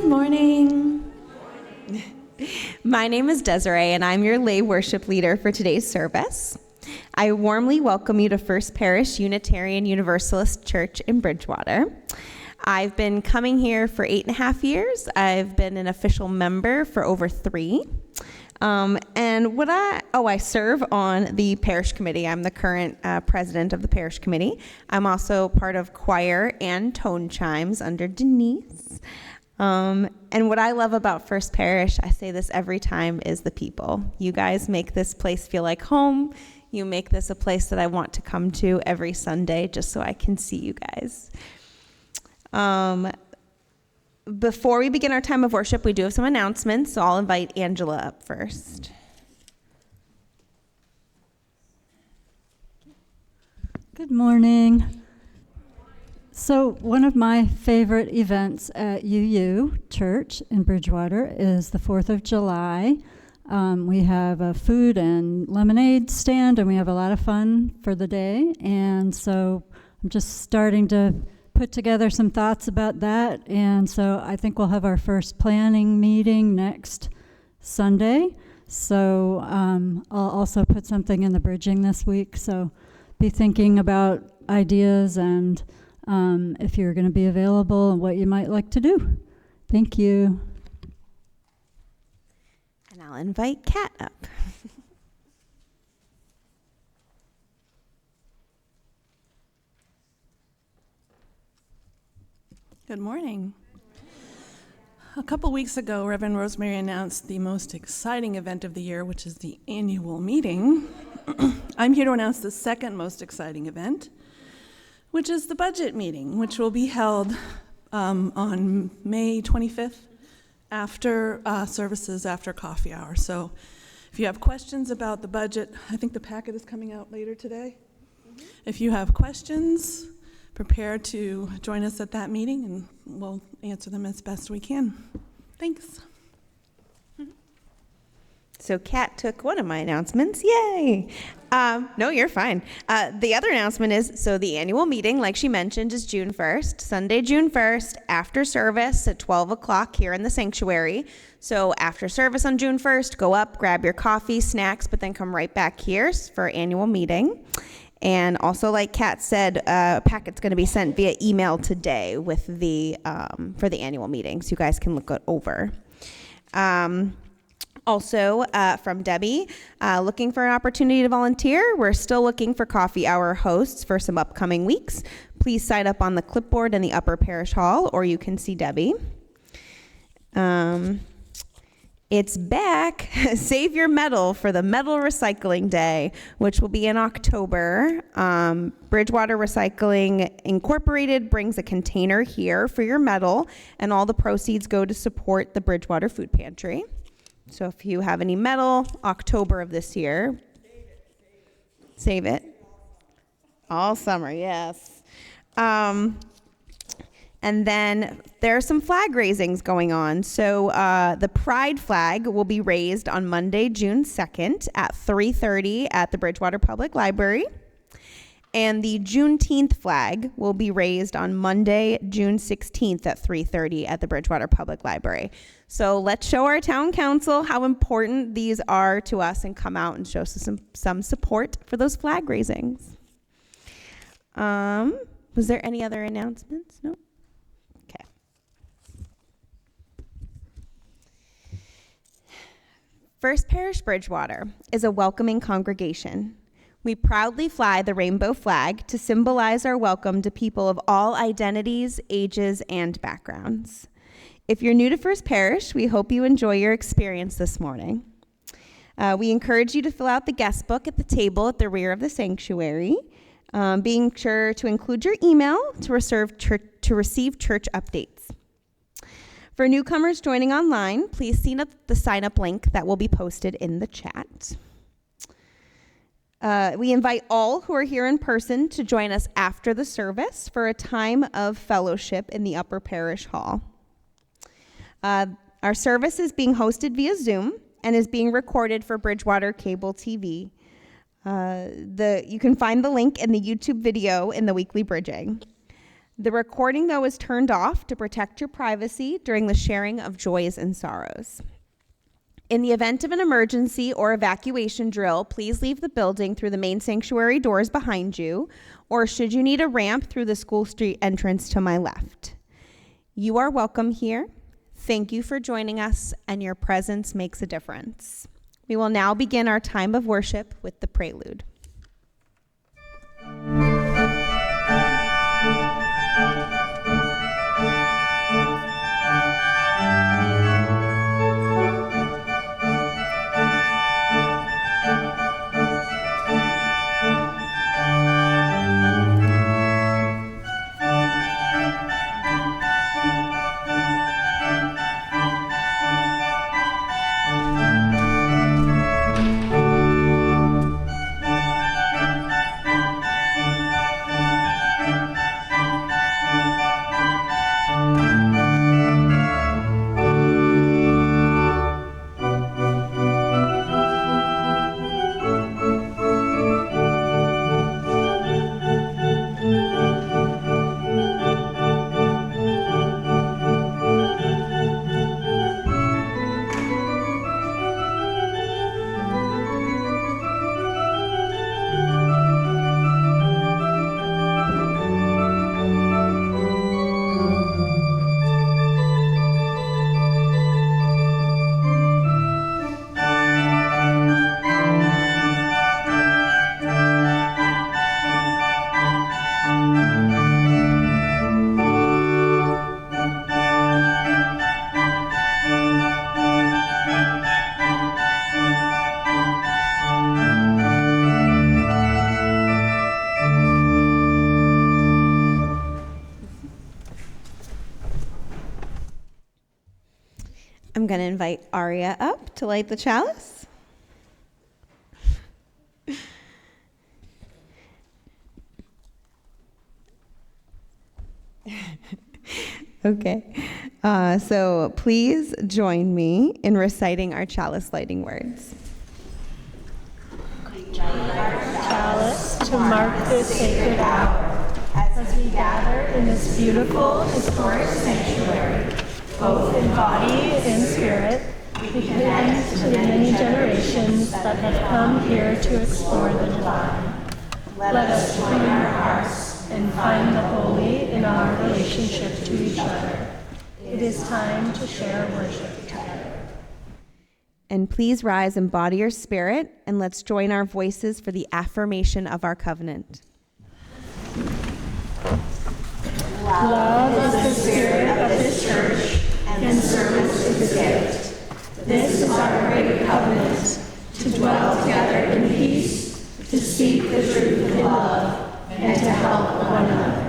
Good morning. My name is Desiree, and I'm your lay worship leader for today's service. I warmly welcome you to First Parish Unitarian Universalist Church in Bridgewater. I've been coming here for 8.5 years. I've been an official member for over 3. I serve on the parish committee. I'm the current president of the parish committee. I'm also part of choir and tone chimes under Denise. And what I love about First Parish, I say this every time, is the people. You guys make this place feel like home. You make this a place that I want to come to every Sunday just so I can see you guys. Before we begin our time of worship, we do have some announcements, so I'll invite Angela up first. Good morning. So one of my favorite events at UU Church in Bridgewater is the 4th of July. We have a food and lemonade stand, and we have a lot of fun for the day. And so I'm just starting to put together some thoughts about that. And so I think we'll have our first planning meeting next Sunday. So I'll also put something in the bridging this week. So be thinking about ideas and if you're going to be available and what you might like to do. Thank you. And I'll invite Kat up. Good morning. A couple weeks ago, Reverend Rosemary announced the most exciting event of the year, which is the annual meeting. I'm here to announce the second most exciting event, which is the budget meeting, which will be held on May 25th after services, after coffee hour. So if you have questions about the budget, I think the packet is coming out later today. Mm-hmm. If you have questions, prepare to join us at that meeting, and we'll answer them as best we can. Thanks. So Kat took one of my announcements. Yay! No, you're fine. The other announcement is, so the annual meeting, like she mentioned, is June 1st, Sunday, June 1st, after service at 12 o'clock here in the sanctuary. So after service on June 1st, go up, grab your coffee, snacks, but then come right back here for annual meeting. And also, like Kat said, a packet's going to be sent via email today with the for the annual meeting, so you guys can look it over. Also, from Debbie, looking for an opportunity to volunteer. We're still looking for coffee hour hosts for some upcoming weeks. Please sign up on the clipboard in the upper parish hall, or you can see Debbie. It's back. Save your metal for the Metal Recycling Day, which will be in October. Bridgewater Recycling Incorporated brings a container here for your metal, and all the proceeds go to support the Bridgewater Food Pantry. So if you have any metal, October of this year, save it. All summer, yes. And then there are some flag raisings going on. So the Pride flag will be raised on Monday, June 2nd at 3:30 at the Bridgewater Public Library. And the Juneteenth flag will be raised on Monday, June 16th at 3:30 at the Bridgewater Public Library. So let's show our town council how important these are to us and come out and show some support for those flag raisings. Was there any other announcements? No? Okay. First Parish Bridgewater is a welcoming congregation. We proudly fly the rainbow flag to symbolize our welcome to people of all identities, ages, and backgrounds. If you're new to First Parish, we hope you enjoy your experience this morning. We encourage you to fill out the guest book at the table at the rear of the sanctuary, being sure to include your email to receive church updates. For newcomers joining online, please see the sign-up link that will be posted in the chat. We invite all who are here in person to join us after the service for a time of fellowship in the upper parish hall. Our service is being hosted via Zoom and is being recorded for Bridgewater Cable TV. You can find the link in the YouTube video in the weekly bridging. The recording, though, is turned off to protect your privacy during the sharing of joys and sorrows. In the event of an emergency or evacuation drill, please leave the building through the main sanctuary doors behind you, or should you need a ramp, through the School Street entrance to my left. You are welcome here. Thank you for joining us, and your presence makes a difference. We will now begin our time of worship with the prelude. I'm going to invite Aria up to light the chalice. Okay, so please join me in reciting our chalice lighting words. Chalice to mark this sacred hour as we gather in this beautiful historic sanctuary, both in body and spirit, we commend to the many generations that have come here to explore the divine. Let us join our hearts and find the holy in our relationship to each other. It is time to share worship together. And please rise in body or spirit, and let's join our voices for the affirmation of our covenant. Love is the spirit of this church, and service is a gift. This is our great covenant, to dwell together in peace, to speak the truth in love, and to help one another.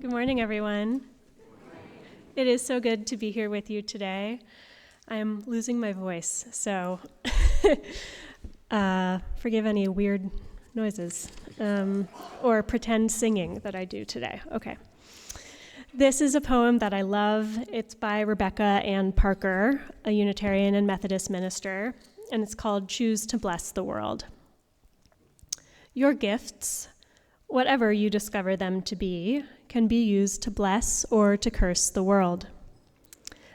Good morning, everyone. It is so good to be here with you today. I am losing my voice, so forgive any weird noises or pretend singing that I do today. Okay. This is a poem that I love. It's by Rebecca Ann Parker, a Unitarian and Methodist minister, and it's called Choose to Bless the World. Your gifts, whatever you discover them to be, can be used to bless or to curse the world.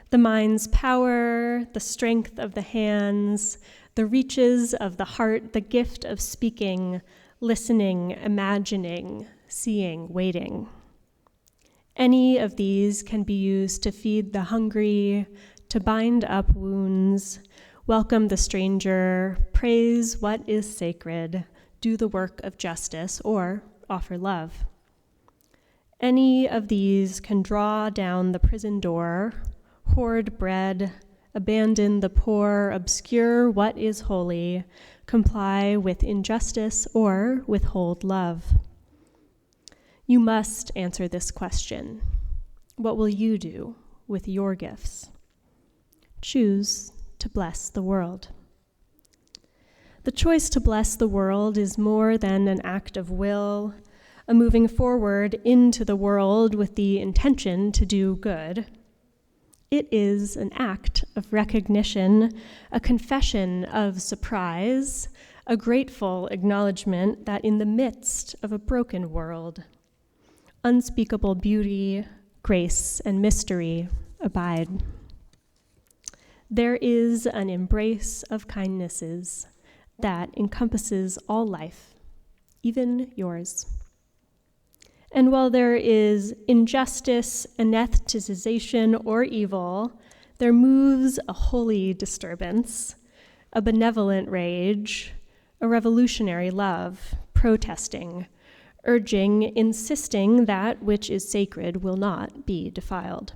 The mind's power, the strength of the hands, the reaches of the heart, the gift of speaking, listening, imagining, seeing, waiting. Any of these can be used to feed the hungry, to bind up wounds, welcome the stranger, praise what is sacred, do the work of justice, or offer love. Any of these can draw down the prison door, hoard bread, abandon the poor, obscure what is holy, comply with injustice, or withhold love? You must answer this question. What will you do with your gifts? Choose to bless the world. The choice to bless the world is more than an act of will, a moving forward into the world with the intention to do good. It is an act of recognition, a confession of surprise, a grateful acknowledgement that in the midst of a broken world, unspeakable beauty, grace, and mystery abide. There is an embrace of kindnesses that encompasses all life, even yours. And while there is injustice, anesthetization, or evil, there moves a holy disturbance, a benevolent rage, a revolutionary love, protesting, urging, insisting that which is sacred will not be defiled.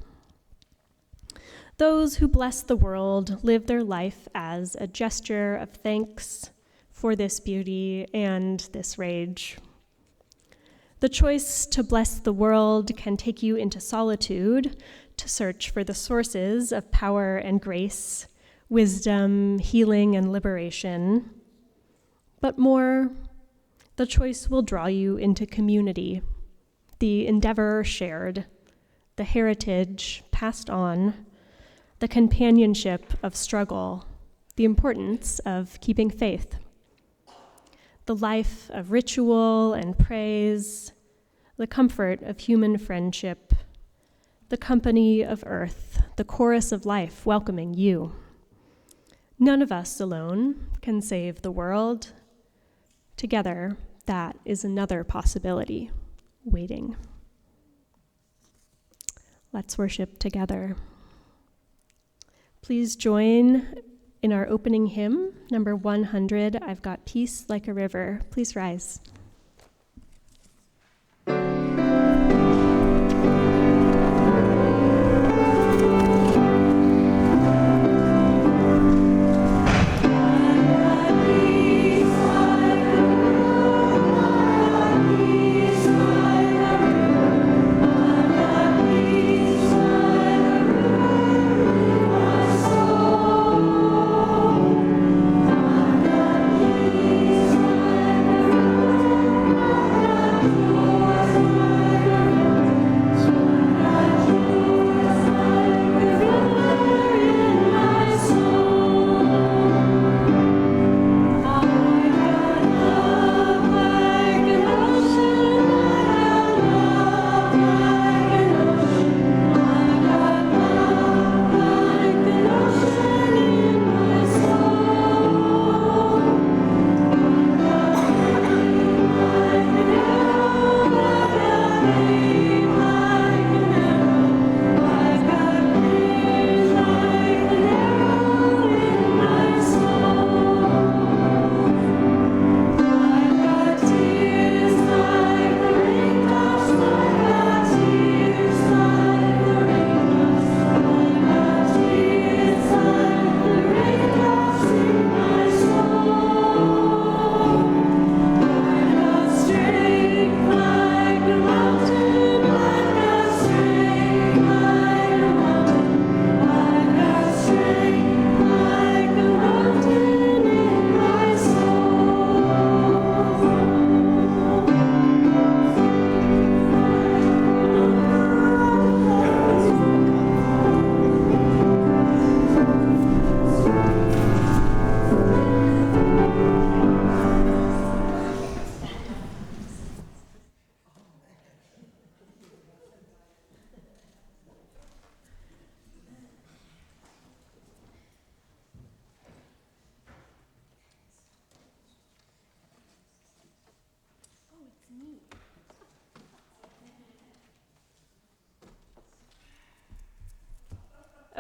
Those who bless the world live their life as a gesture of thanks for this beauty and this rage. The choice to bless the world can take you into solitude to search for the sources of power and grace, wisdom, healing, and liberation. But more, the choice will draw you into community, the endeavor shared, the heritage passed on, the companionship of struggle, the importance of keeping faith, the life of ritual and praise, the comfort of human friendship, the company of earth, the chorus of life welcoming you. None of us alone can save the world. Together, that is another possibility waiting. Let's worship together. Please join in our opening hymn, number 100, I've Got Peace Like a River. Please rise.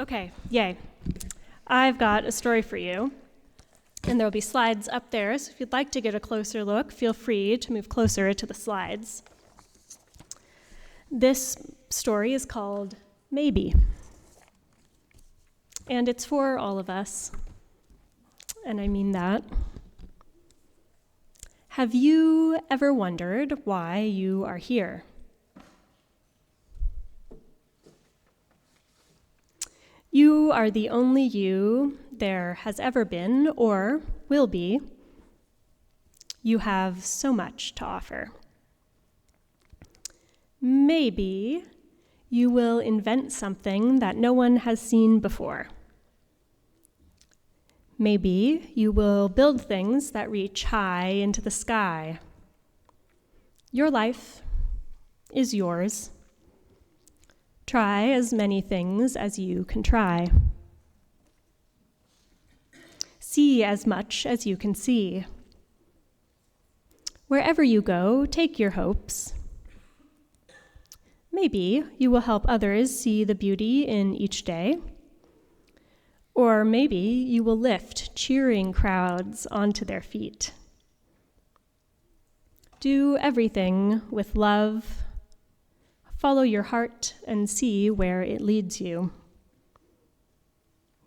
Okay, yay. I've got a story for you, and there will be slides up there, so if you'd like to get a closer look, feel free to move closer to the slides. This story is called Maybe. And it's for all of us, and I mean that. Have you ever wondered why you are here? You are the only you there has ever been or will be. You have so much to offer. Maybe you will invent something that no one has seen before. Maybe you will build things that reach high into the sky. Your life is yours. Try as many things as you can try. See as much as you can see. Wherever you go, take your hopes. Maybe you will help others see the beauty in each day. Or maybe you will lift cheering crowds onto their feet. Do everything with love. Follow your heart and see where it leads you.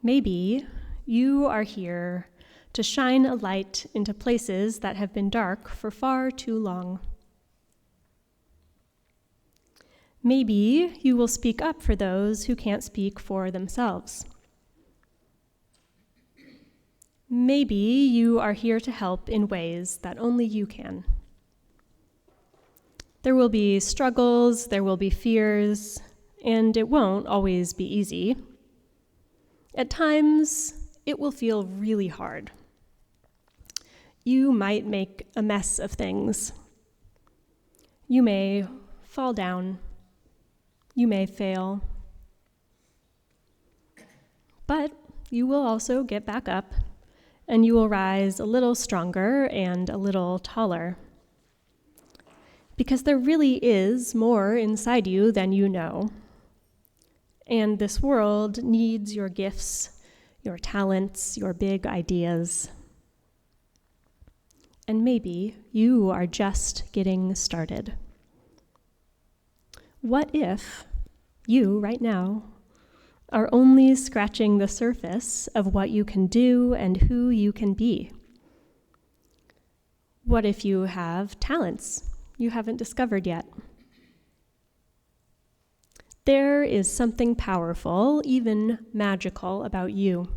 Maybe you are here to shine a light into places that have been dark for far too long. Maybe you will speak up for those who can't speak for themselves. Maybe you are here to help in ways that only you can. There will be struggles, there will be fears, and it won't always be easy. At times, it will feel really hard. You might make a mess of things. You may fall down. You may fail. But you will also get back up, and you will rise a little stronger and a little taller. Because there really is more inside you than you know. And this world needs your gifts, your talents, your big ideas. And maybe you are just getting started. What if you, right now, are only scratching the surface of what you can do and who you can be? What if you have talents you haven't discovered yet? There is something powerful, even magical, about you.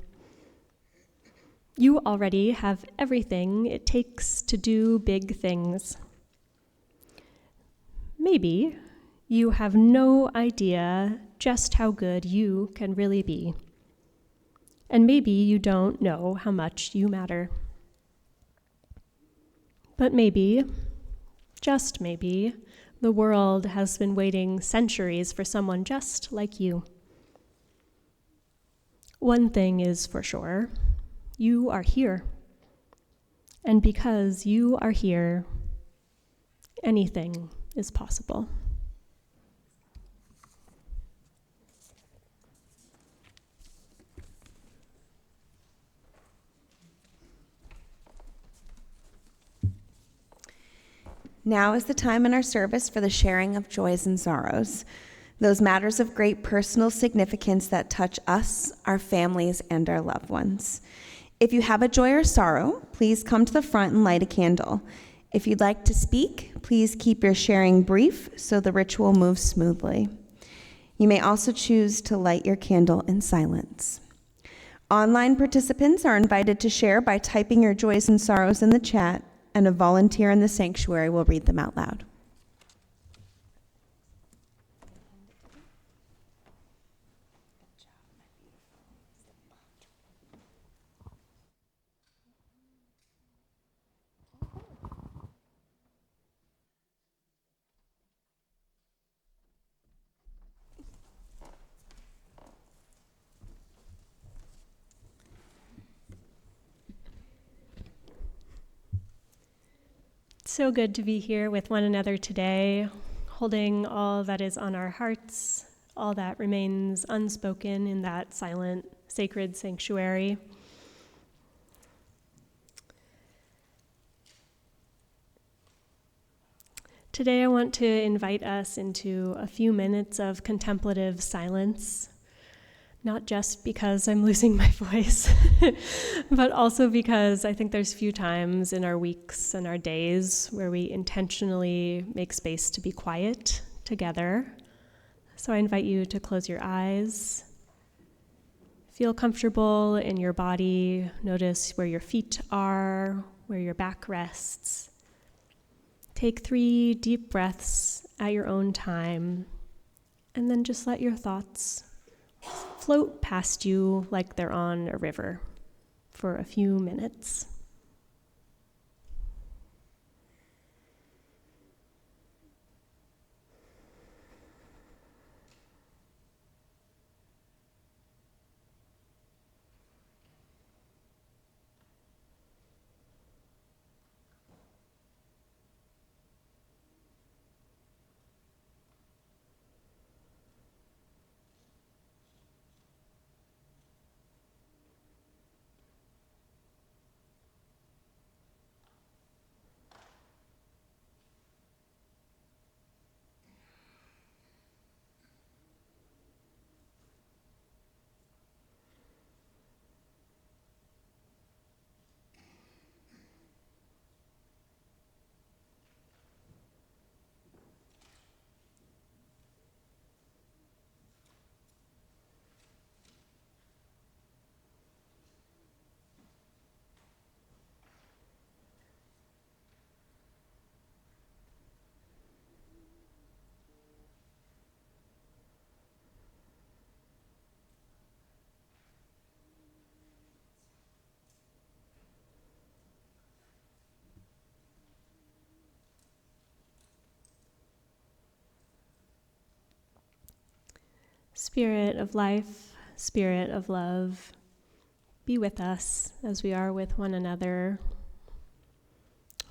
You already have everything it takes to do big things. Maybe you have no idea just how good you can really be. And maybe you don't know how much you matter. But maybe, just maybe, the world has been waiting centuries for someone just like you. One thing is for sure, you are here. And because you are here, anything is possible. Now is the time in our service for the sharing of joys and sorrows, those matters of great personal significance that touch us, our families, and our loved ones. If you have a joy or sorrow, please come to the front and light a candle. If you'd like to speak, please keep your sharing brief so the ritual moves smoothly. You may also choose to light your candle in silence. Online participants are invited to share by typing your joys and sorrows in the chat, and a volunteer in the sanctuary will read them out loud. So good to be here with one another today, holding all that is on our hearts, all that remains unspoken in that silent, sacred sanctuary. Today I want to invite us into a few minutes of contemplative silence, not just because I'm losing my voice, but also because I think there's few times in our weeks and our days where we intentionally make space to be quiet together. So I invite you to close your eyes. Feel comfortable in your body. Notice where your feet are, where your back rests. Take 3 deep breaths at your own time, and then just let your thoughts float past you like they're on a river for a few minutes. Spirit of life, Spirit of love, be with us as we are with one another.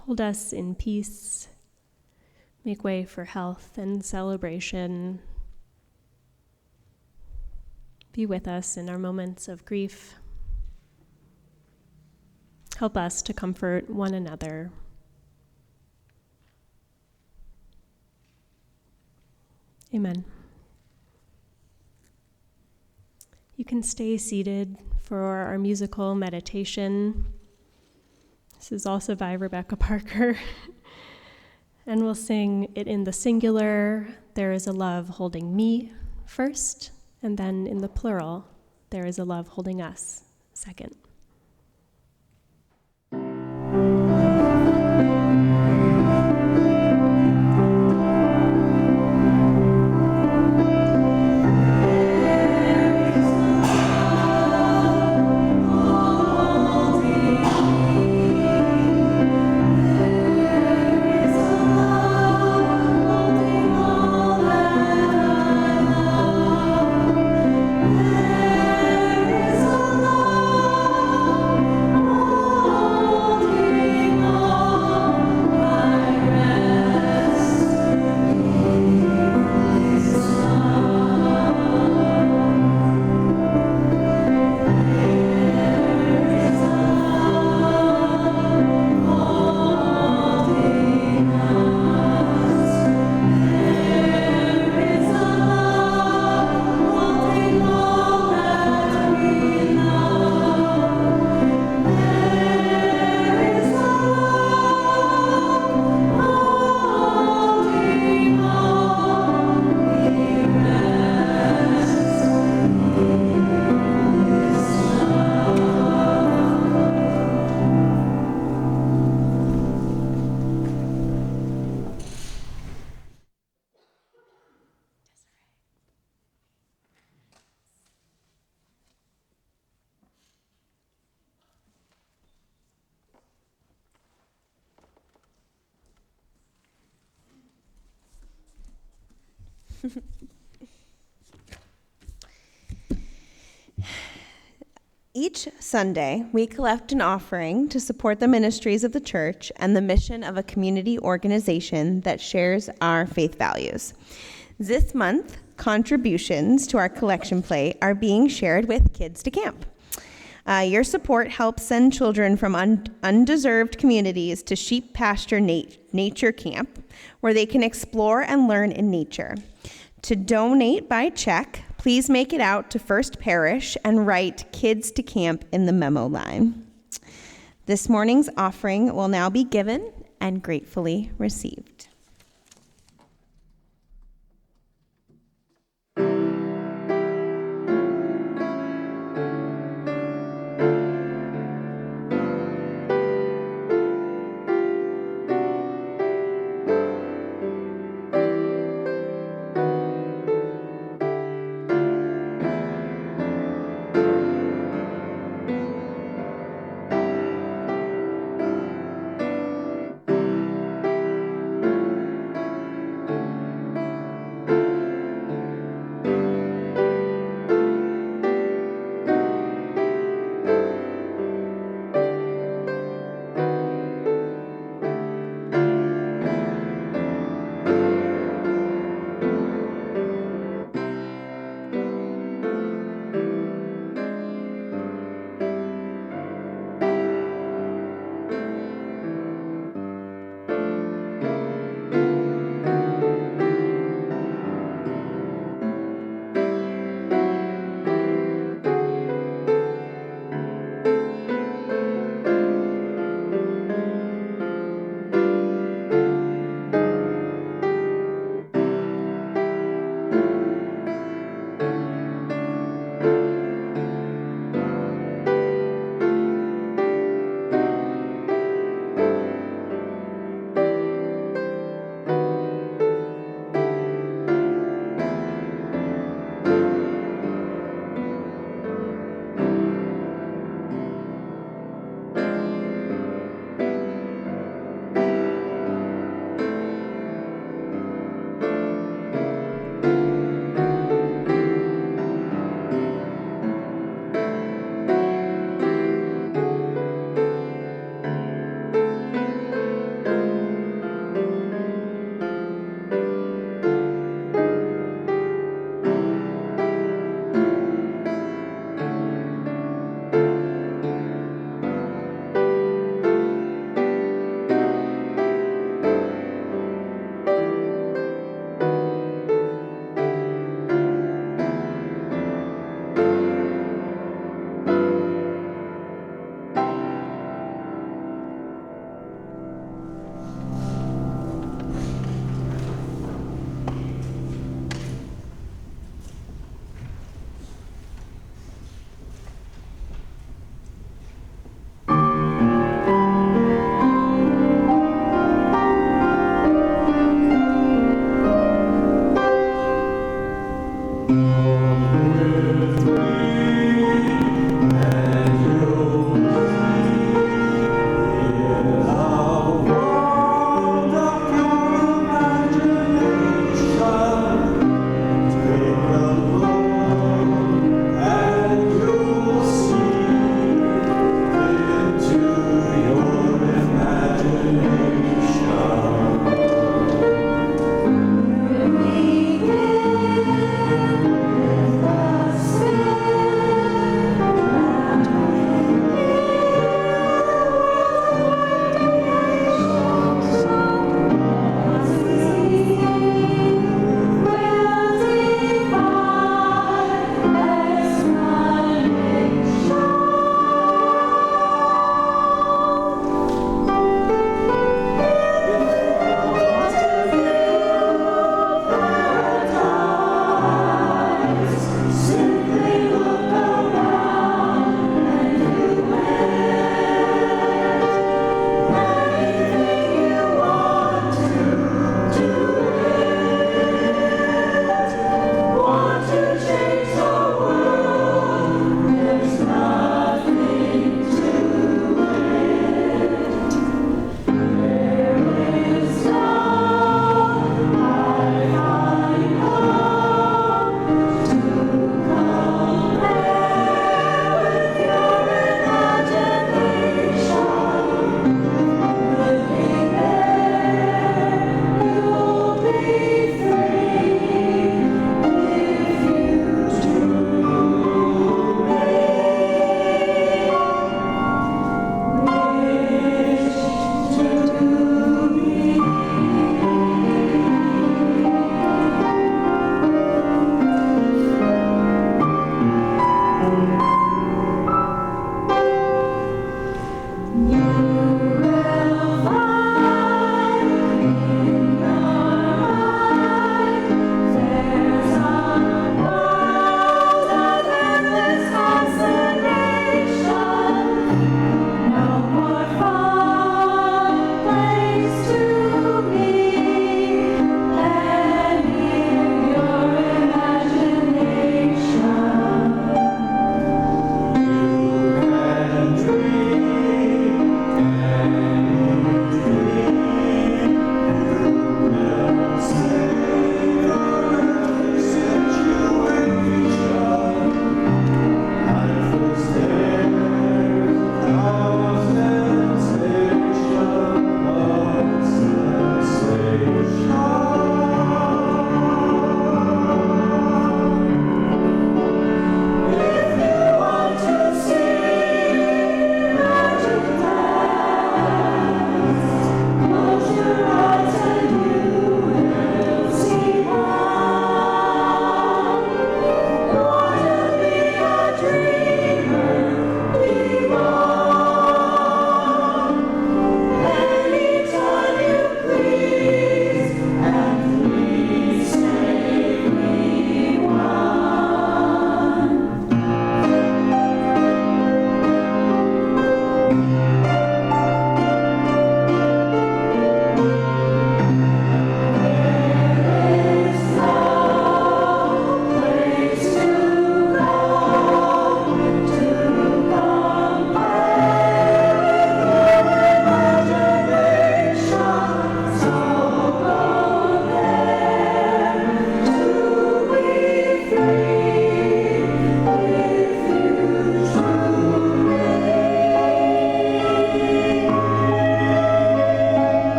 Hold us in peace. Make way for health and celebration. Be with us in our moments of grief. Help us to comfort one another. Amen. You can stay seated for our musical meditation. This is also by Rebecca Parker. And we'll sing it in the singular, there is a love holding me, first, and then in the plural, there is a love holding us, second. Each Sunday, we collect an offering to support the ministries of the church and the mission of a community organization that shares our faith values. This month, contributions to our collection plate are being shared with Kids to Camp. Your support helps send children from undeserved communities to Sheep Pasture Nature Camp, where they can explore and learn in nature. To donate by check, please make it out to First Parish and write "Kids to Camp" in the memo line. This morning's offering will now be given and gratefully received.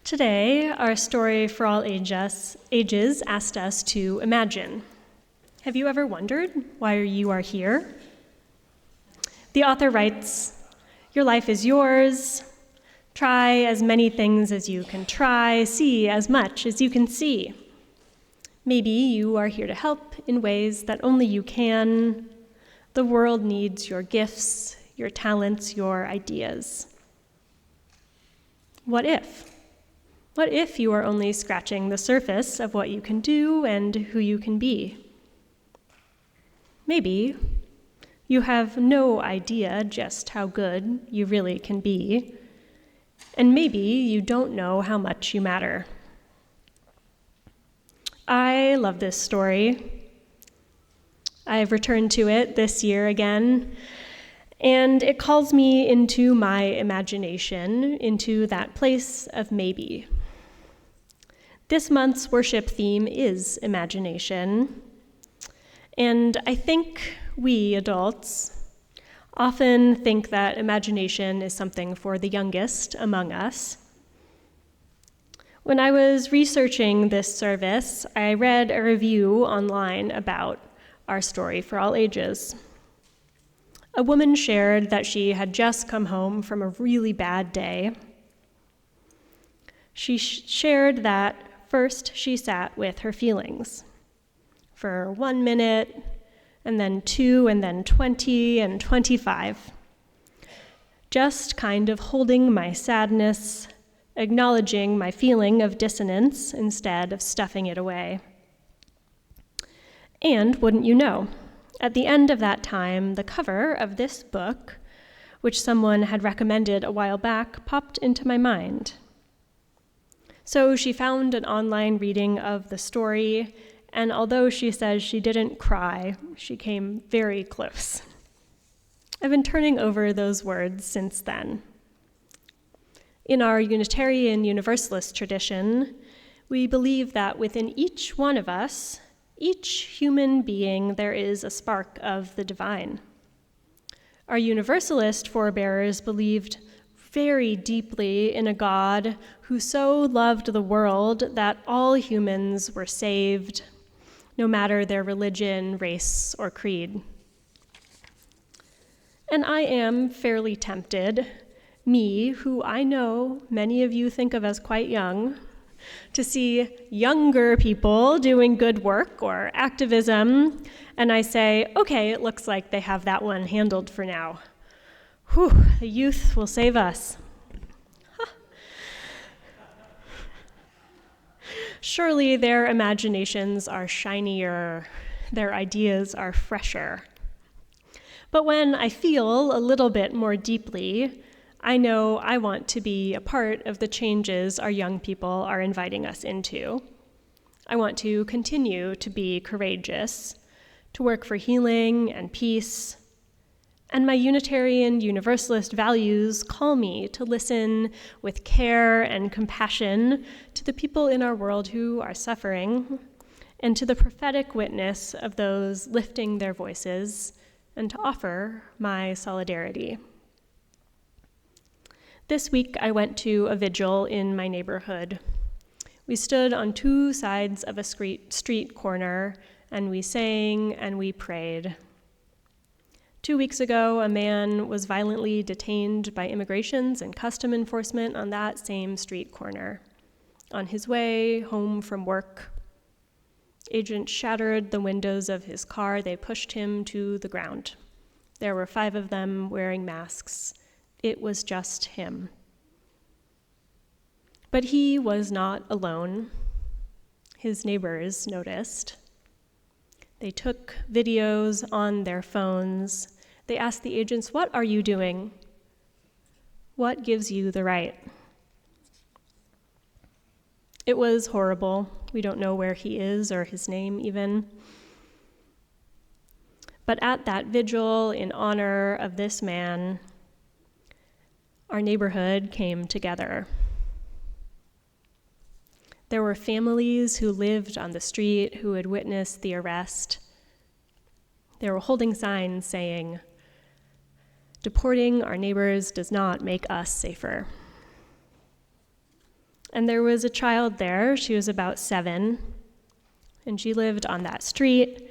Today, our story for all ages asked us to imagine. Have you ever wondered why you are here? The author writes, "Your life is yours. Try as many things as you can try, see as much as you can see. Maybe you are here to help in ways that only you can. The world needs your gifts, your talents, your ideas." What if? What if you are only scratching the surface of what you can do and who you can be? Maybe you have no idea just how good you really can be, and maybe you don't know how much you matter. I love this story. I've returned to it this year again, and it calls me into my imagination, into that place of maybe. This month's worship theme is imagination, and I think we adults often think that imagination is something for the youngest among us. When I was researching this service, I read a review online about our story for all ages. A woman shared that she had just come home from a really bad day. She shared that first she sat with her feelings for 1 minute, and then 2, and then 20, and 25. just kind of holding my sadness, acknowledging my feeling of dissonance instead of stuffing it away. And wouldn't you know, at the end of that time, the cover of this book, which someone had recommended a while back, popped into my mind. So she found an online reading of the story, and although she says she didn't cry, she came very close. I've been turning over those words since then. In our Unitarian Universalist tradition, we believe that within each one of us, each human being, there is a spark of the divine. Our Universalist forebears believed very deeply in a God who so loved the world that all humans were saved, no matter their religion, race, or creed. And I am fairly tempted, me, who I know many of you think of as quite young, to see younger people doing good work or activism, and I say, okay, it looks like they have that one handled for now. Whew, the youth will save us. Huh. Surely their imaginations are shinier, their ideas are fresher. But when I feel a little bit more deeply, I know I want to be a part of the changes our young people are inviting us into. I want to continue to be courageous, to work for healing and peace. And my Unitarian Universalist values call me to listen with care and compassion to the people in our world who are suffering, and to the prophetic witness of those lifting their voices, and to offer my solidarity. This week, I went to a vigil in my neighborhood. We stood on two sides of a street corner, and we sang and we prayed. 2 weeks ago, a man was violently detained by immigrations and custom enforcement on that same street corner. On his way home from work, agents shattered the windows of his car. They pushed him to the ground. There were 5 of them wearing masks. It was just him. But he was not alone. His neighbors noticed. They took videos on their phones. They asked the agents, "What are you doing? What gives you the right?" It was horrible. We don't know where he is or his name even. But at that vigil in honor of this man, our neighborhood came together. There were families who lived on the street who had witnessed the arrest. They were holding signs saying, "Deporting our neighbors does not make us safer." And there was a child there. She was about 7, and she lived on that street.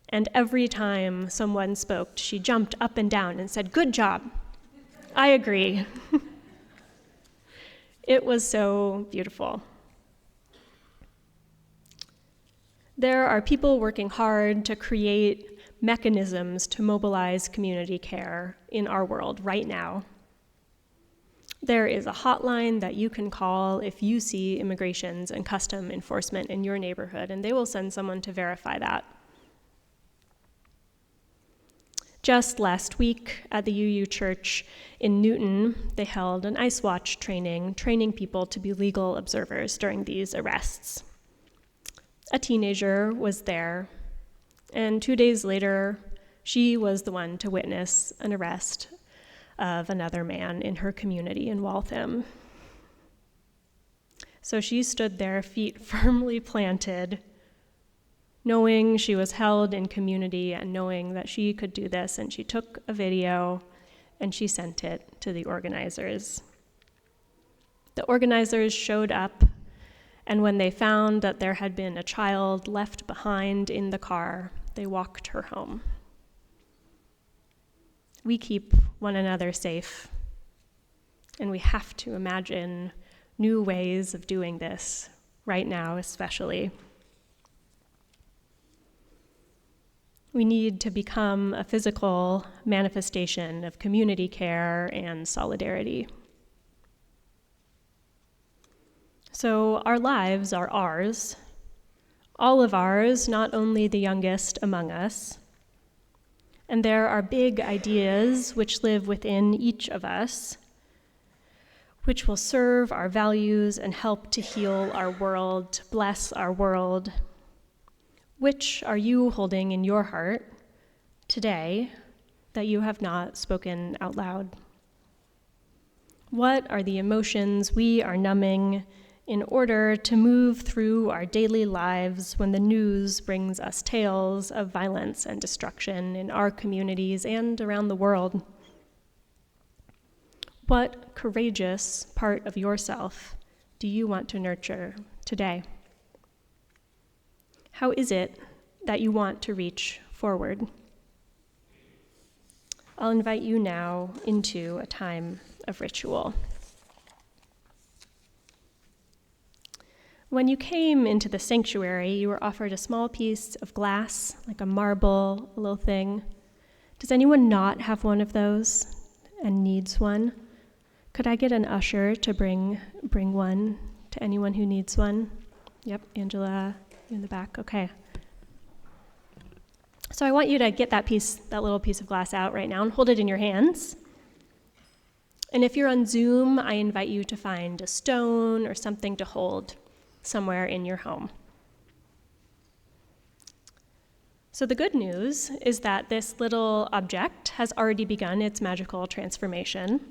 And every time someone spoke, she jumped up and down and said, "Good job. I agree." It was so beautiful. There are people working hard to create mechanisms to mobilize community care in our world right now. There is a hotline that you can call if you see immigrations and custom enforcement in your neighborhood, and they will send someone to verify that. Just last week at the UU Church in Newton, they held an ICE Watch training people to be legal observers during these arrests. A teenager was there, and 2 days later, she was the one to witness an arrest of another man in her community in Waltham. So she stood there, feet firmly planted, knowing she was held in community and knowing that she could do this, and she took a video and she sent it to the organizers. The organizers showed up, and when they found that there had been a child left behind in the car, they walked her home. We keep one another safe, and we have to imagine new ways of doing this right now, especially. We need to become a physical manifestation of community care and solidarity. So our lives are ours, all of ours, not only the youngest among us. And there are big ideas which live within each of us, which will serve our values and help to heal our world, to bless our world. Which are you holding in your heart today that you have not spoken out loud? What are the emotions we are numbing in order to move through our daily lives when the news brings us tales of violence and destruction in our communities and around the world? What courageous part of yourself do you want to nurture today? How is it that you want to reach forward? I'll invite you now into a time of ritual. When you came into the sanctuary, you were offered a small piece of glass, like a marble, a little thing. Does anyone not have one of those and needs one? Could I get an usher to bring one to anyone who needs one? Yep, Angela in the back, okay. So I want you to get that little piece of glass out right now and hold it in your hands. And if you're on Zoom, I invite you to find a stone or something to hold somewhere in your home. So the good news is that this little object has already begun its magical transformation.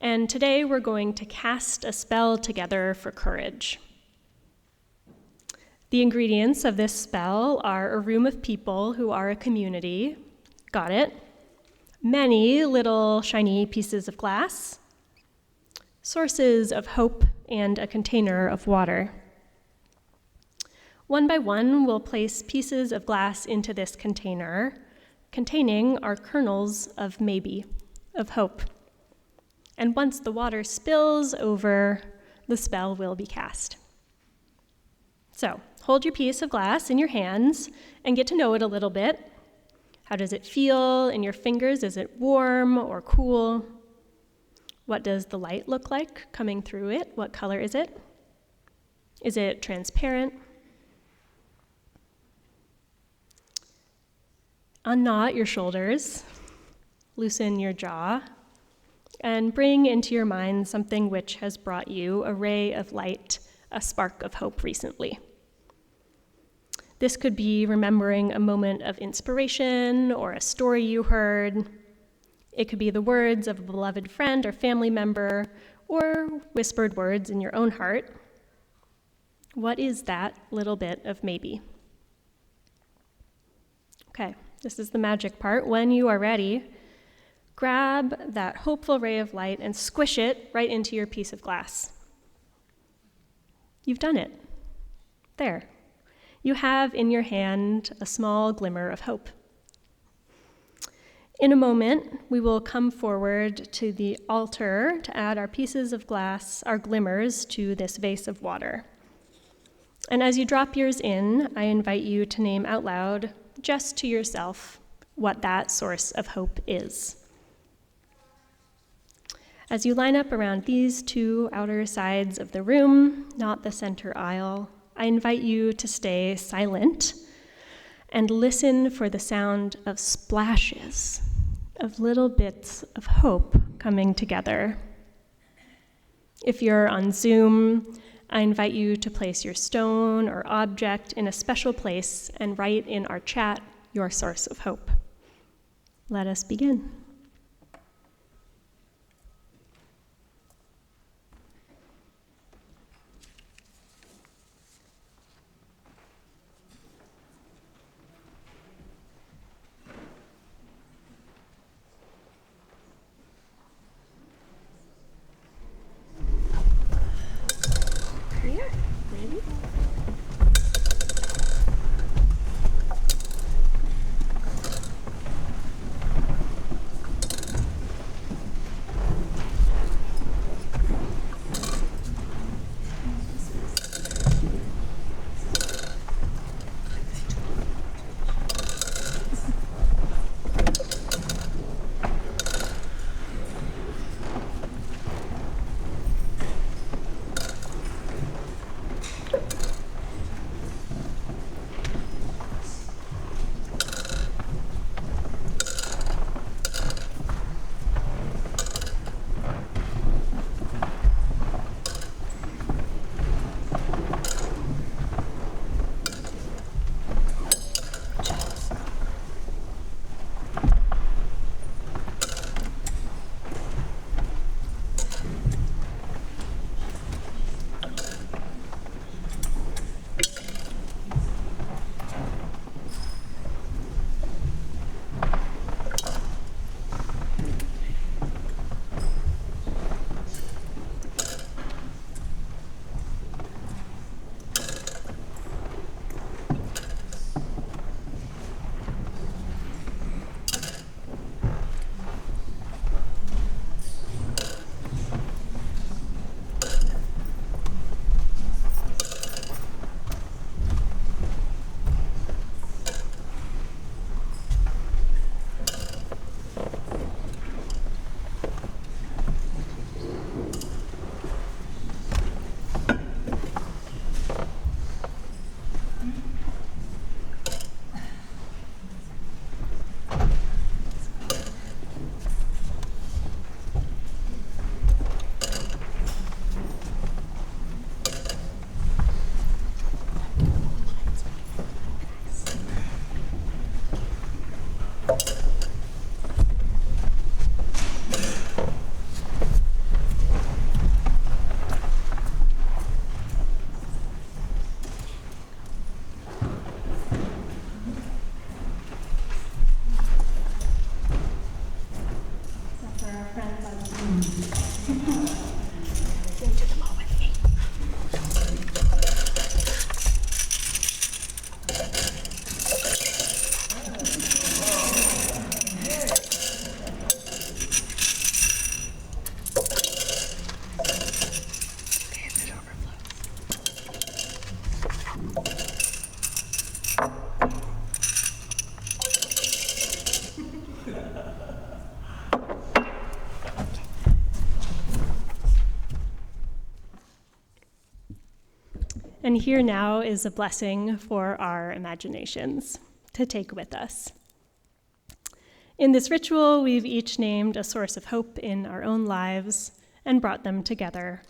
And today we're going to cast a spell together for courage. The ingredients of this spell are a room of people who are a community. Got it? Many little shiny pieces of glass, sources of hope, and a container of water. One by one, we'll place pieces of glass into this container, containing our kernels of maybe, of hope. And once the water spills over, the spell will be cast. So, hold your piece of glass in your hands and get to know it a little bit. How does it feel in your fingers? Is it warm or cool? What does the light look like coming through it? What color is it? Is it transparent? Unknot your shoulders, loosen your jaw, and bring into your mind something which has brought you a ray of light, a spark of hope recently. This could be remembering a moment of inspiration or a story you heard. It could be the words of a beloved friend or family member, or whispered words in your own heart. What is that little bit of maybe? Okay, this is the magic part. When you are ready, grab that hopeful ray of light and squish it right into your piece of glass. You've done it. There. You have in your hand a small glimmer of hope. In a moment, we will come forward to the altar to add our pieces of glass, our glimmers, to this vase of water. And as you drop yours in, I invite you to name out loud, just to yourself, what that source of hope is. As you line up around these two outer sides of the room, not the center aisle, I invite you to stay silent and listen for the sound of splashes, of little bits of hope coming together. If you're on Zoom, I invite you to place your stone or object in a special place and write in our chat your source of hope. Let us begin. And here now is a blessing for our imaginations to take with us. In this ritual, we've each named a source of hope in our own lives and brought them together.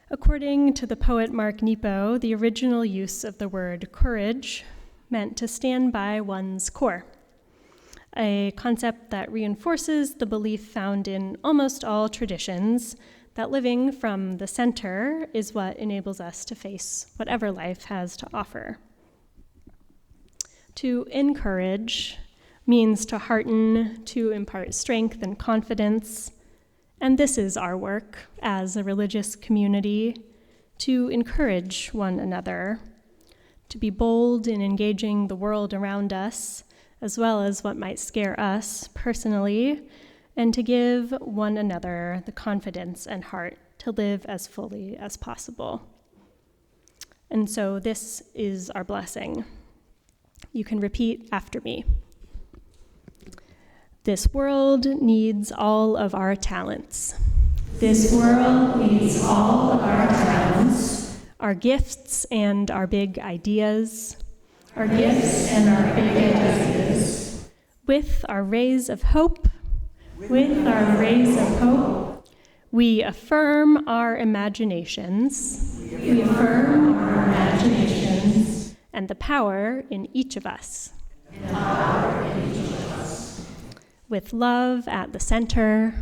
According to the poet Mark Nepo, the original use of the word courage meant to stand by one's core, a concept that reinforces the belief found in almost all traditions that living from the center is what enables us to face whatever life has to offer. To encourage means to hearten, to impart strength and confidence, and this is our work as a religious community, to encourage one another, to be bold in engaging the world around us, as well as what might scare us personally, and to give one another the confidence and heart to live as fully as possible. And so this is our blessing. You can repeat after me. This world needs all of our talents. This world needs all of our talents, Our gifts and our big ideas. our gifts and our big ideas. With our rays of hope, With our rays of hope, we affirm our imaginations we affirm our imaginations and the power in each of us. With love at the center,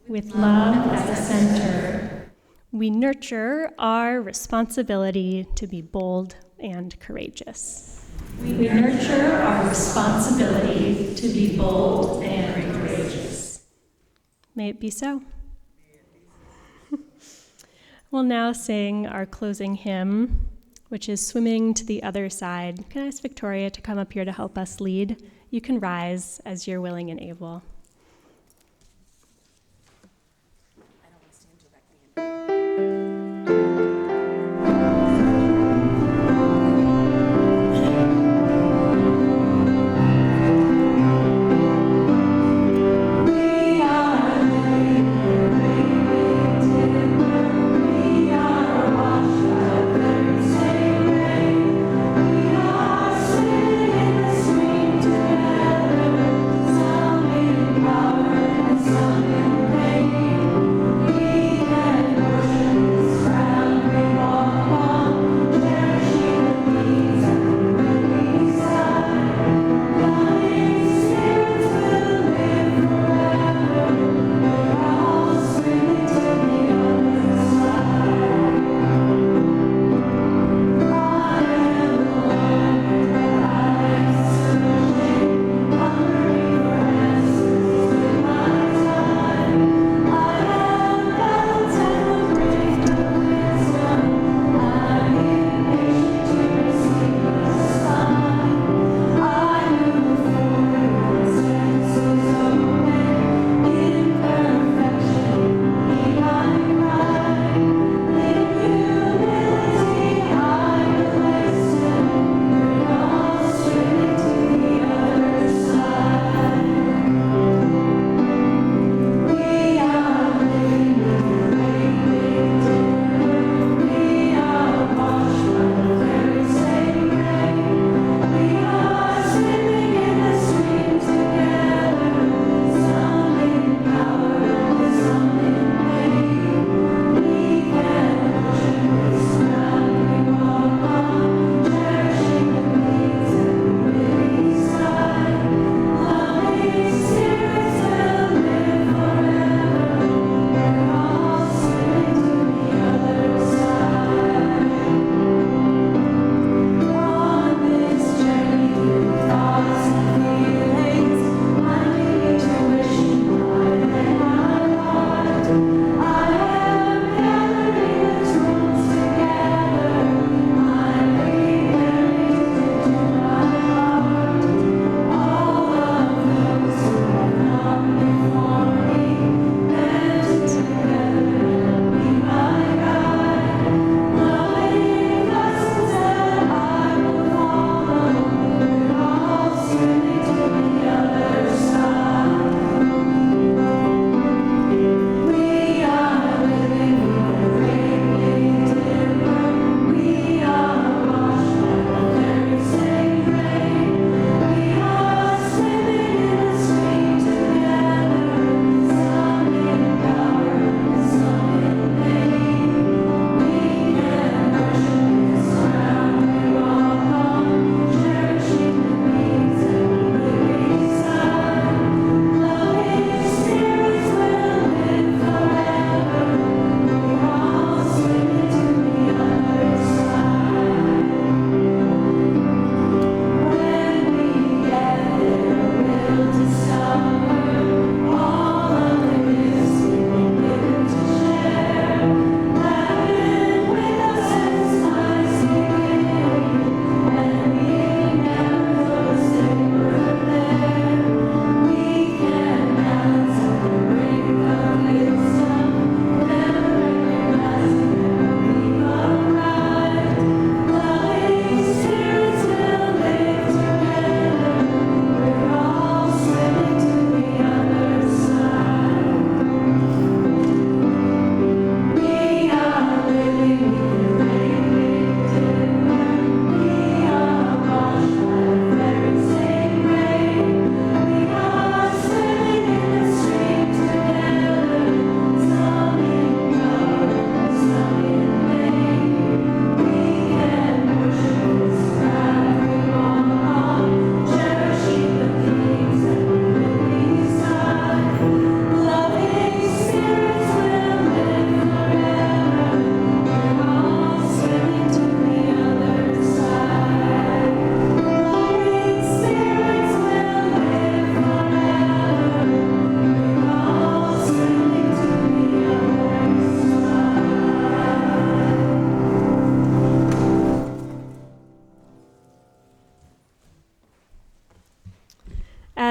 with love at the center. we nurture our responsibility to be bold and courageous. We nurture our responsibility to be bold and courageous. May it be so. We'll now sing our closing hymn, which is Swimming to the Other Side. Can I ask Victoria to come up here to help us lead? You can rise as you're willing and able. Sweet together, some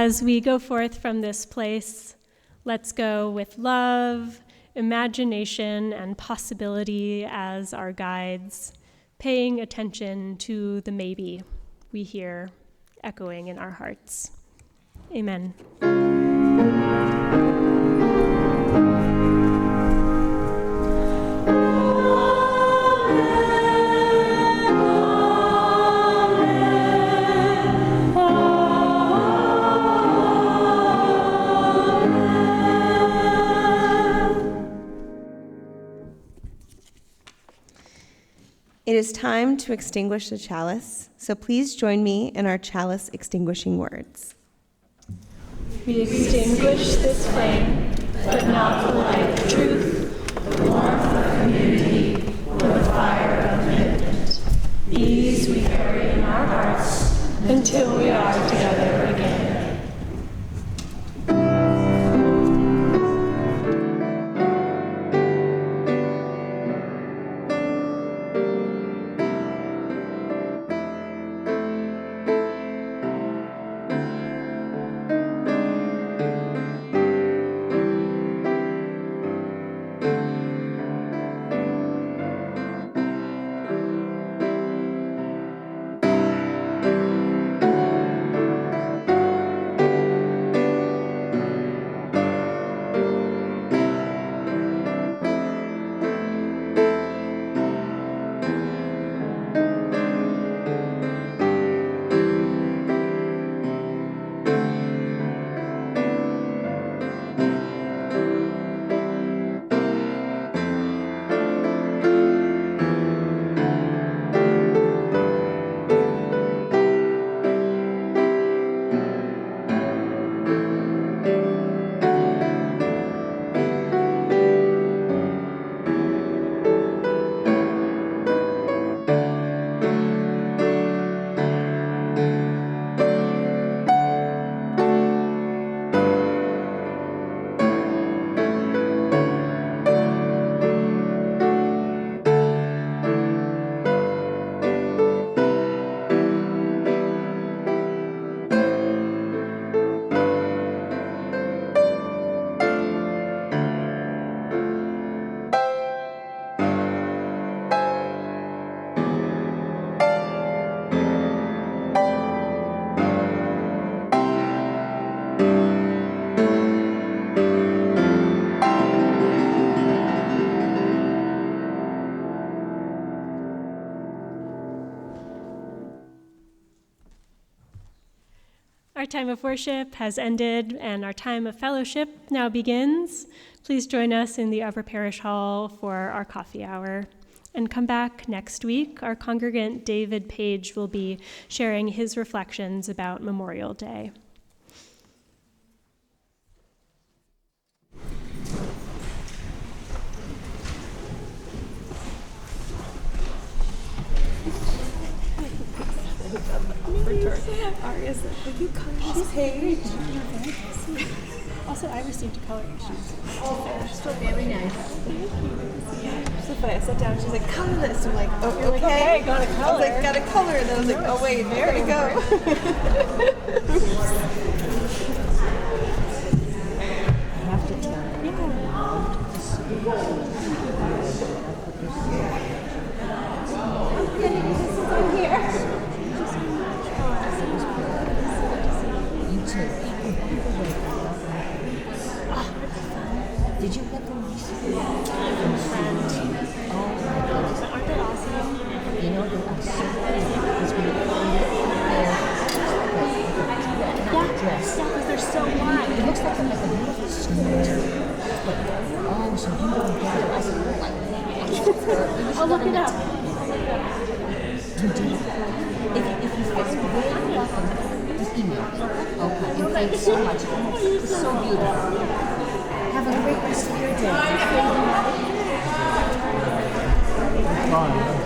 As we go forth from this place, let's go with love, imagination, and possibility as our guides, paying attention to the maybe we hear echoing in our hearts. Amen. It is time to extinguish the chalice, so please join me in our chalice extinguishing words. We extinguish this flame, but not the light of truth, the warmth of community, or the fire of commitment. These we carry in our hearts until we are together again. Our time of worship has ended and our time of fellowship now begins. Please join us in the Upper Parish Hall for our coffee hour. And come back next week. Our congregant David Page will be sharing his reflections about Memorial Day. Also, I received a coloring sheet. So very nice. So funny. I sat down and she's like, color this. I'm like, oh, okay. Okay, got a I was color. like, got a color. And I was like, oh, wait, there we go. I have to tell you, you too. Did you get the lease? Oh my goodness. Aren't they awesome? You know, they are so pretty because we their dress. Yeah, because they're so wide. It looks like a beautiful skirt. But, oh, so you don't get it. I said, oh, like, I'll look it up. you do. If you feel very welcome, just email me. Okay, and thanks so much. It's so beautiful. Have a great rest of your day. Fine.